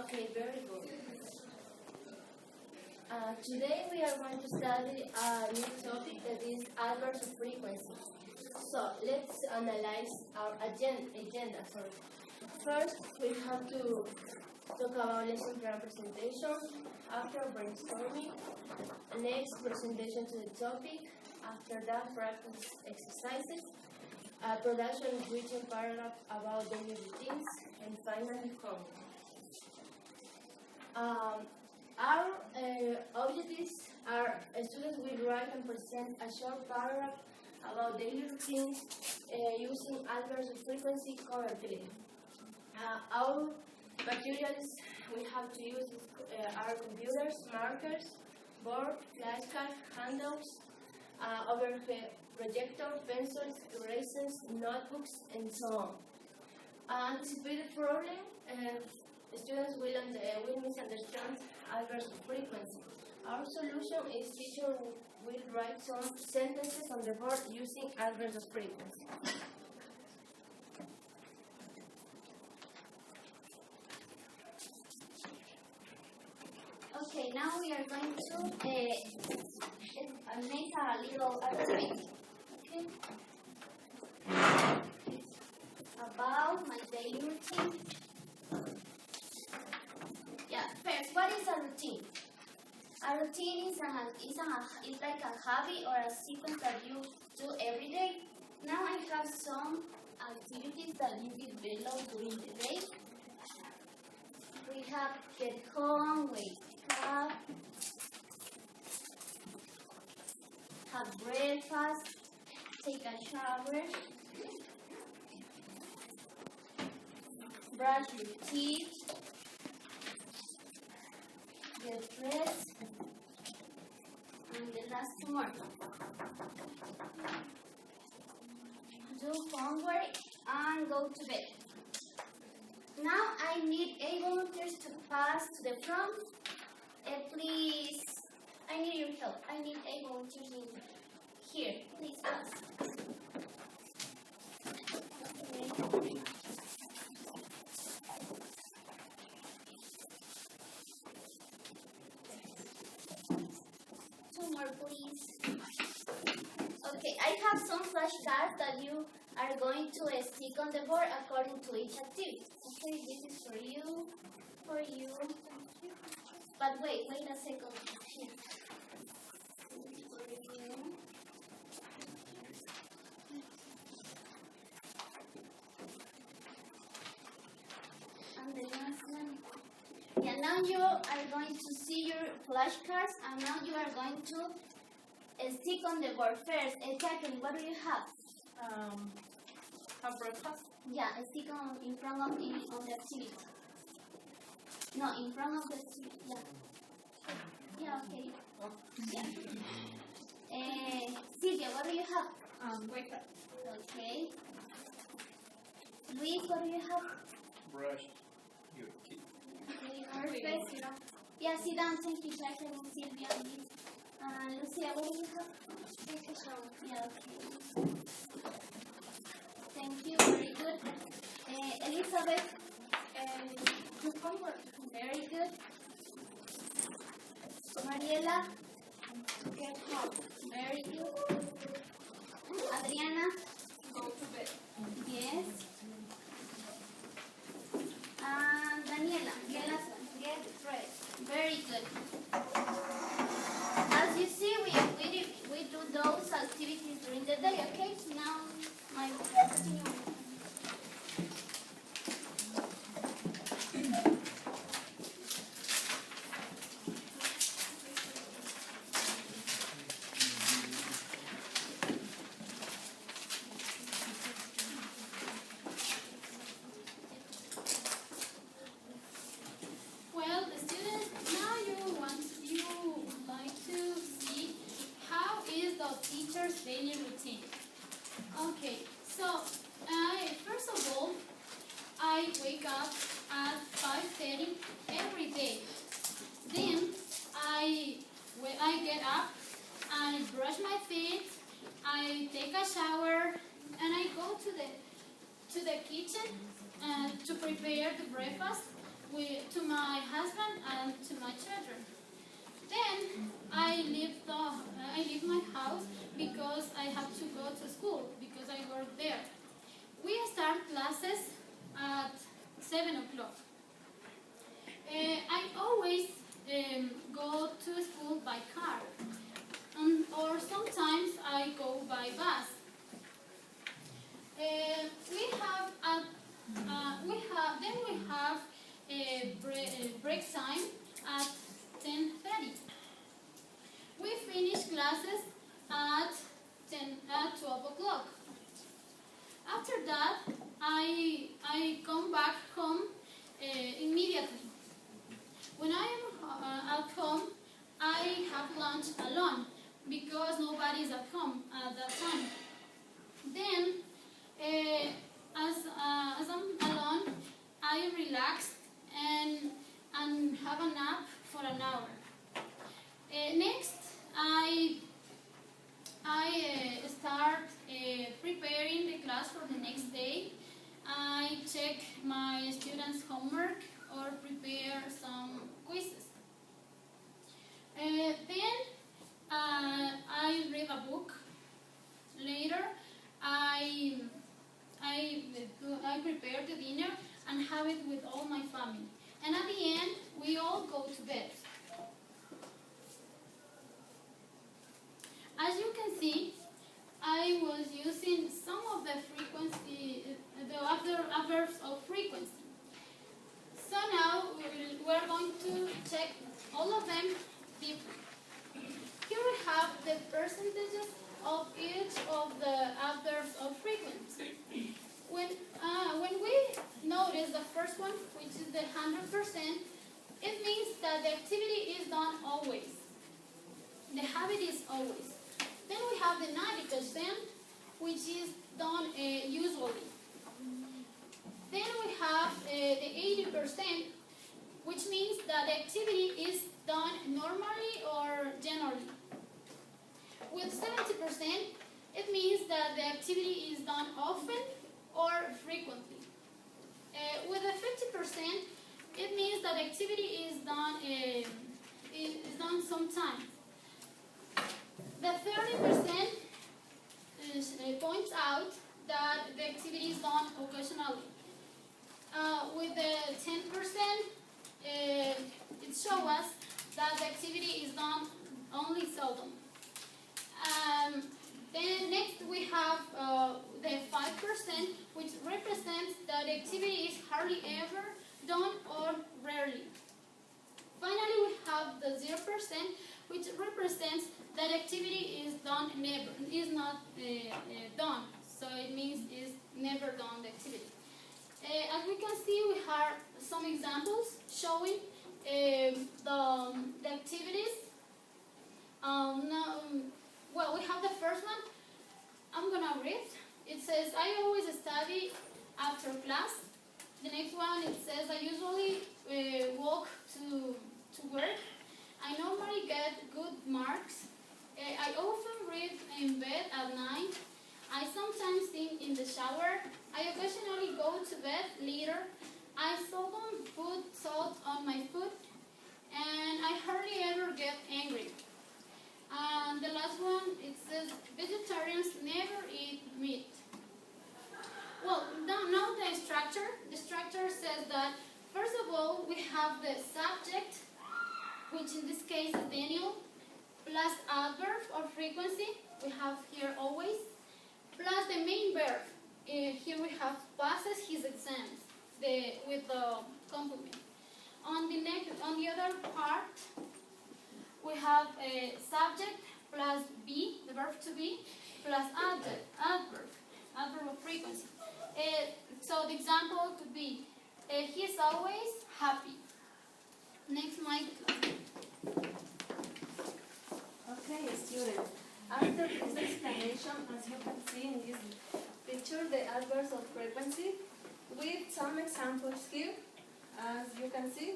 Okay, very good. Today we are going to study a new topic that is adverbs of frequency. So let's analyze our agenda. First, we have to talk about lesson plan presentation. After brainstorming, next presentation to the topic. After that, practice exercises. Production written paragraph about daily routines, and finally comment. Our objectives are students will write and present a short paragraph about daily routines using adverbs of frequency correctly. Our materials we have to use are computers, markers, board, flashcards, handouts, overhead projector, pencils, erasers, notebooks, and so on. Anticipated problem. Students will misunderstand adverbs of frequency. Our solution is teacher will write some sentences on the board using adverbs of frequency. Okay, now we are going to make a little arrangement. Okay. About my daily routine. Yeah, first, what is a routine? A routine is like a habit or a sequence that you do every day. Now I have some activities that you develop during the day. We have get home, wake up, have breakfast, take a shower, brush your teeth, get dressed, and the last two more. Do homework and go to bed. Now I need 8 volunteers to pass to the front. Please, I need your help. I need 8 volunteers in here. Please pass. Okay. Two more, please. Okay, I have some flashcards that you are going to stick on the board according to each activity. Okay, this is for you, for you. But wait a second. Here. For you. And the last one. Yeah, now you are going to see your flashcards, and now you are going to stick on the board first. Jacqueline, what do you have? Have breakfast? Yeah, stick on in front of on the activity. No, in front of the activity. Yeah. Yeah. Okay. Yeah. Sylvia, what do you have? Wake up. Okay. Luis, what do you have? Brush your teeth. Okay, perfect. Yeah, sit down. Thank you, Jacqueline, Sylvia, Luis. Lucia, what do you have? Take a shower. Yeah, okay. Thank you, very good. Elizabeth, do homework. Very good. Mariela, get home. Very good. Adriana, Go to bed. yes. And Daniela, get dressed. Very good. As you see, we do those activities during the day, okay? Now, my continue. Well, students, now you like to see how is the teacher's daily routine. Okay, so first of all, I wake up at 5:30 every day. Then when I get up, I brush my teeth, I take a shower, and I go to the kitchen to prepare the breakfast to my husband and to my children. Then I leave my house because I have to go to school because I work there. We start classes at 7 o'clock. I always go to school by car, or sometimes I go by bus. Then we have a break time at 10:30. We finish classes at 12 o'clock. After that, I come back home immediately. When I am at home, I have lunch alone because nobody is at home at that time. Then, as I'm alone, I relax and have a nap for an hour. Next, I start preparing the class for the next day. I check my students' homework or prepare some quizzes. Then I read a book. Later, I prepare the dinner and have it with all my family. And at the end, we all go to bed. As you can see, I was using some of the adverbs of frequency. So now we're going to check all of them deeply. Here we have the percentages of each of the adverbs of frequency. When we notice the first one, which is the 100%, it means that the activity is done always. The habit is always. Then we have the 90%, which is done usually. Then we have the 80%, which means that the activity is done normally or generally. With 70%, it means that the activity is done often or frequently. With the 50%, it means that the activity is done sometimes. The 30% points out that the activity is done occasionally. With the 10%, it shows us that the activity is done only seldom. Then next we have the 5%, which represents that the activity is hardly ever done or rarely. Finally, we have the 0%, which represents that activity is done never, is not done. So it means is never done the activity. As we can see, we have some examples showing the activities. Well, we have the first one. I'm gonna read. It says, I always study after class. The next one, it says, I usually walk to work. I normally get good marks. I often read in bed at night. I sometimes sing in the shower. I occasionally go to bed later. I seldom put salt on my food. And I hardly ever get angry. And the last one, it says, vegetarians never eat meat. Well, now the structure. The structure says that, first of all, we have the subject, which in this case is Daniel, plus adverb or frequency, we have here always, plus the main verb. Here we have passes his exams with the complement. On the other part, we have a subject plus be, the verb to be, plus adverb of frequency. So the example could be, he is always happy. Next, Mike. Okay, students. After this explanation, as you can see in this picture, the adverbs of frequency, with some examples here. As you can see,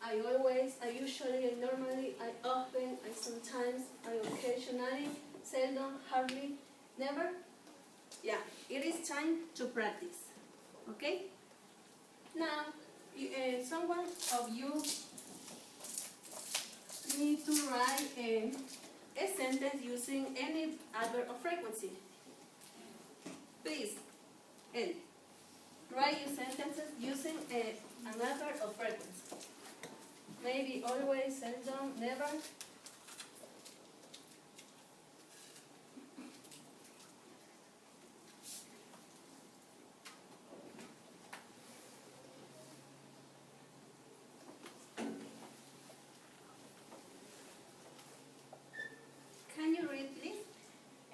I always, I usually, I normally, I often, I sometimes, I occasionally, seldom, hardly, never. Yeah, it is time to practice. Okay? Now, Someone of you need to write a sentence using any adverb of frequency. Please, write your sentences using an adverb of frequency. Maybe always, seldom, never. Can you read, please?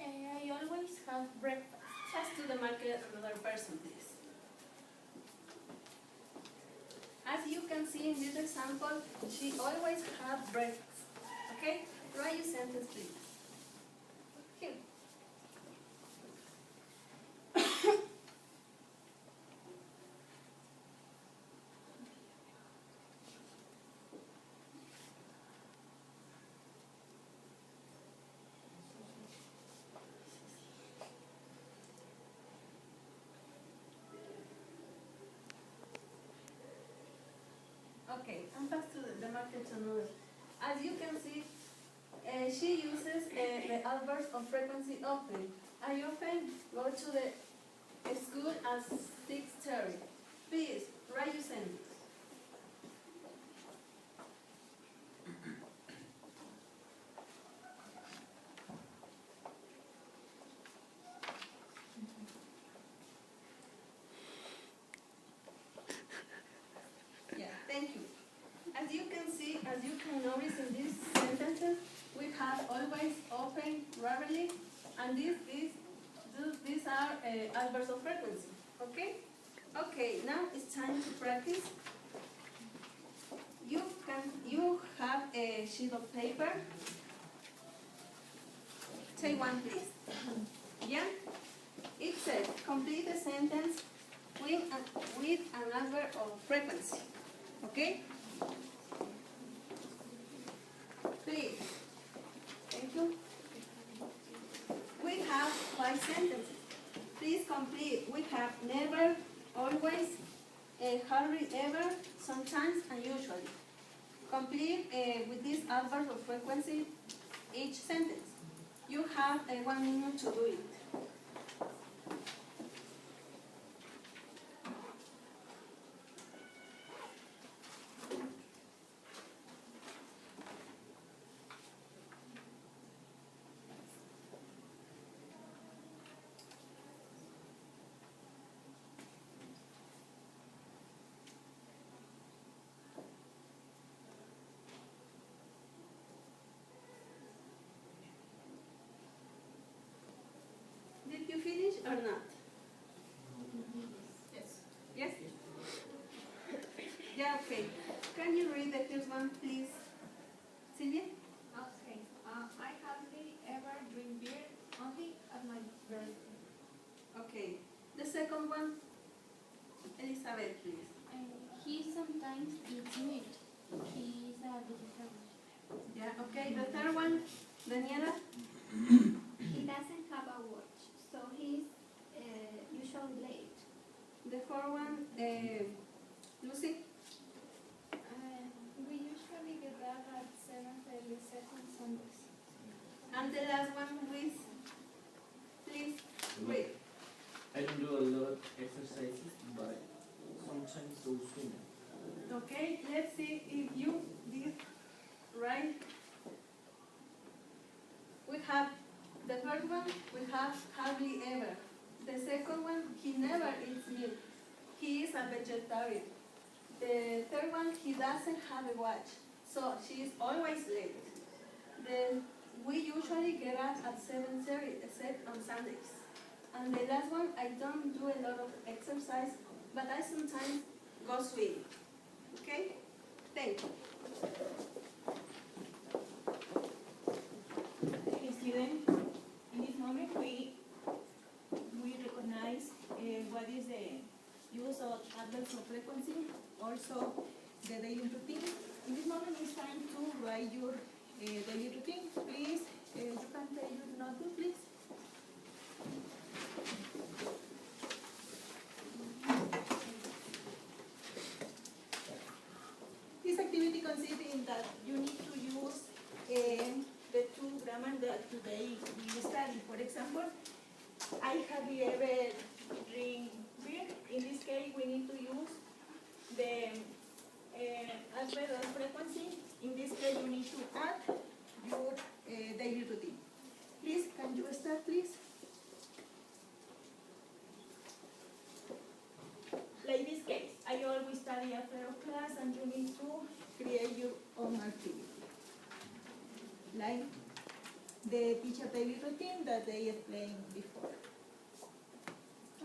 I always have breakfast. Pass to the market another person, please. As you can see in this example, she always had breakfast. Okay? Write your sentence, please. Here. Okay, and pass to the market another. As you can see, she uses the adverbs of frequency often. I often go to the school at 6:30. Please, write your sentence. Yeah, thank you. As you can see, as you can notice in these sentences, we have always, often, rarely, and these are adverbs of frequency. Okay? Okay, now it's time to practice. You have a sheet of paper. Take one, please. Yeah? It says, complete the sentence with an adverb of frequency. Okay? Please. Thank you. We have 5 sentences. Please complete. We have never, always, hardly ever, sometimes, and usually. Complete with this adverb of frequency each sentence. You have 1 minute to do it. Did you finish or not? Yes. Yes? Yeah, okay. Can you read the first one, please? Sylvia? Okay. I hardly ever drink beer, only at my birthday. Okay. The second one? Elizabeth, please. He sometimes eats meat. He is a vegetarian. Yeah, okay. The third one? Daniela? He doesn't have a watch, so he's usually late. The fourth one? Lucy? We usually get up at 7:30 on Sundays. And the last one, please? Please? Read. I don't do a lot of exercises, but sometimes go swimming. Okay, let's see if you did right. We have the first one, we have hardly ever. The second one, he never eats meat. He is a vegetarian. The third one, he doesn't have a watch, so she is always late. Then we usually get up at 7:30, except on Sundays. And the last one, I don't do a lot of exercise, but I sometimes go swimming. Okay? Thank you. Okay, student, in this moment we recognize what is the use of adverbs of frequency, also the daily routine. In this moment it's time to write your daily routine. Please, you can take your notebook, please. mean that you need to use the two grammar that today we study. For example, I have ever drink beer. In this case, we need to use the adverb of frequency. In this case, you need to add your daily routine. Please, can you start, please? Like this case, I always study after class and you need to create your own activity. Like the teacher daily routine that they explained before.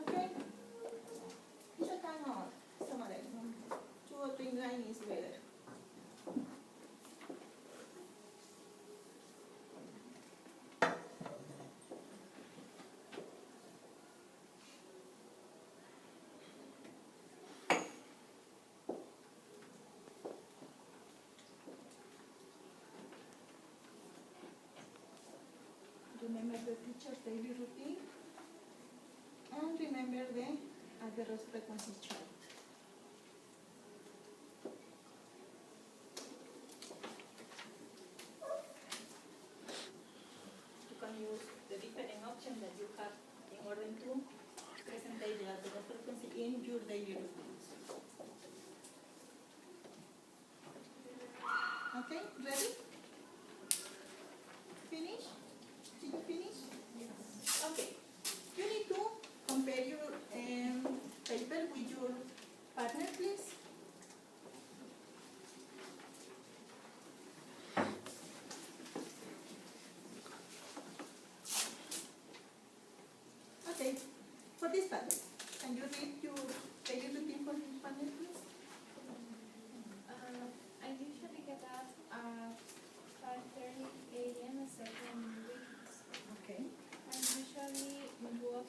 Okay? It's a kind of summary. 2 or 3 lines is better. Remember the teacher's daily routine and remember the adverbs frequency chart. You can use the different options that you have in order to present the adverb frequency in your daily routines. Okay, ready? Finish? Did you finish? Yes. Okay. You need to compare your paper with your partner, please. Okay. For this partner, can you read your daily routine for this partner, please? I usually get up at 5:30 a.m. a certain weeks. Okay. I usually walk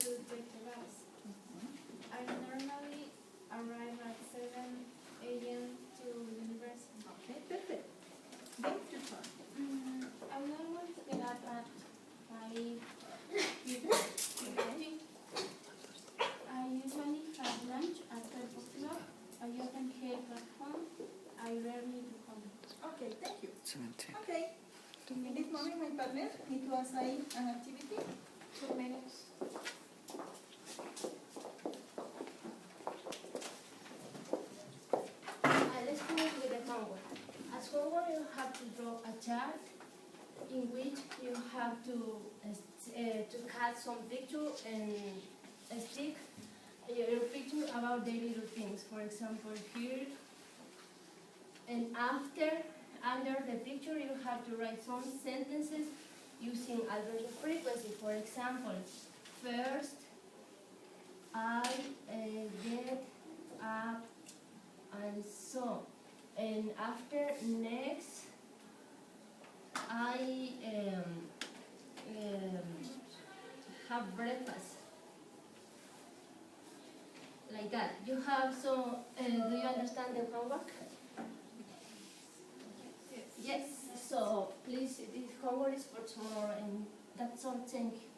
to take the bus. I normally arrive at 7 a.m. to university. Okay, perfect. Then your turn. I always get up at 5:50. I usually have lunch at 12 o'clock. I often head back home. I rarely do home. Okay, thank you. Okay. In this moment, my partner need to assign an activity. 2 minutes. Let's finish with the homework. As homework, you have to draw a chart in which you have to cut some picture and stick your picture about daily routines. For example, here and after, under the picture, you have to write some sentences using adverbs of frequency. For example, first, I get up, and so. And after, next, I have breakfast. Like that. You have so. Do you understand the homework? Yes. So please, this homework is for tomorrow, and that's all. Thank you.